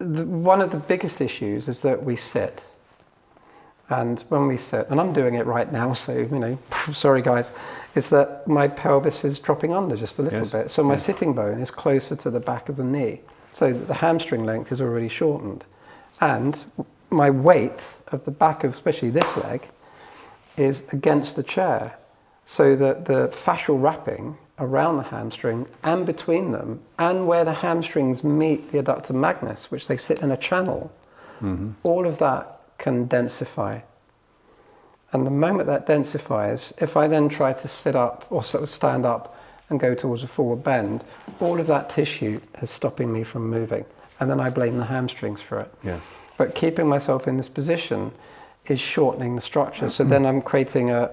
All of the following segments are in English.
one of the biggest issues is that we sit. And when we sit, and I'm doing it right now, so, you know, sorry guys, is that my pelvis is dropping under just a little bit. So my sitting bone is closer to the back of the knee, so that the hamstring length is already shortened. And my weight of the back of, especially this leg, is against the chair, so that the fascial wrapping around the hamstring and between them, and where the hamstrings meet the adductor magnus, which they sit in a channel, all of that can densify. And the moment that densifies, if I then try to sit up or sort of stand up and go towards a forward bend, all of that tissue is stopping me from moving. And then I blame the hamstrings for it. Yeah. But keeping myself in this position is shortening the structure. So then I'm creating a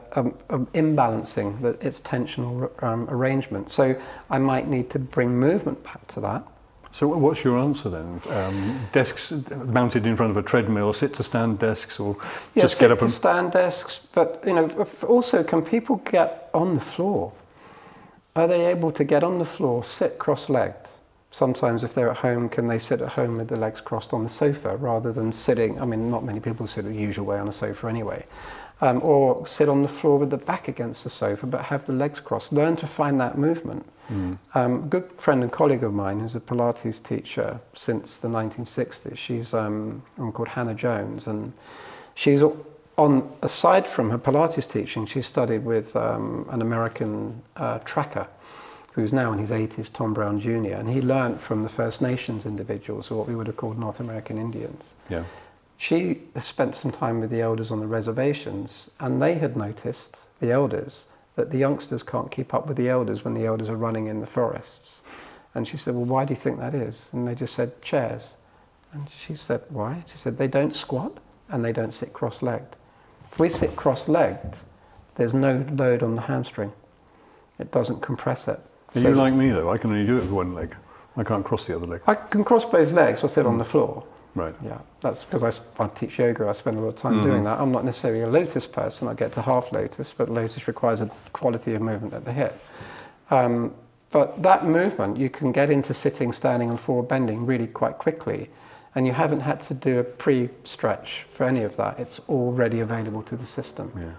imbalancing its tensional arrangement. So I might need to bring movement back to that. So what's your answer then? Desks mounted in front of a treadmill, sit to stand desks, or just get up and... sit to stand desks, but you know, also, can people get on the floor? Are they able to get on the floor, sit cross-legged? Sometimes if they're at home, can they sit at home with the legs crossed on the sofa rather than sitting, I mean, not many people sit the usual way on a sofa anyway, or sit on the floor with the back against the sofa but have the legs crossed. Learn to find that movement. Good friend and colleague of mine who's a Pilates teacher since the 1960s, she's a woman called Hannah Jones, and she's on, aside from her Pilates teaching, she studied with an American tracker who's now in his 80s, Tom Brown Jr., and he learned from the First Nations individuals, or what we would have called North American Indians. Yeah. She spent some time with the elders on the reservations, and they had noticed, the elders, that the youngsters can't keep up with the elders when the elders are running in the forests. And she said, well, why do you think that is? And they just said, chairs. And she said, why? She said, they don't squat and they don't sit cross-legged. If we sit cross-legged, there's no load on the hamstring. It doesn't compress it. Are you like me though? I can only do it with one leg. I can't cross the other leg. I can cross both legs or sit on the floor. Right. Yeah, that's because I teach yoga. I spend a lot of time doing that. I'm not necessarily a lotus person. I get to half lotus, but lotus requires a quality of movement at the hip. But that movement, you can get into sitting, standing and forward bending really quite quickly. And you haven't had to do a pre-stretch for any of that. It's already available to the system. Yeah.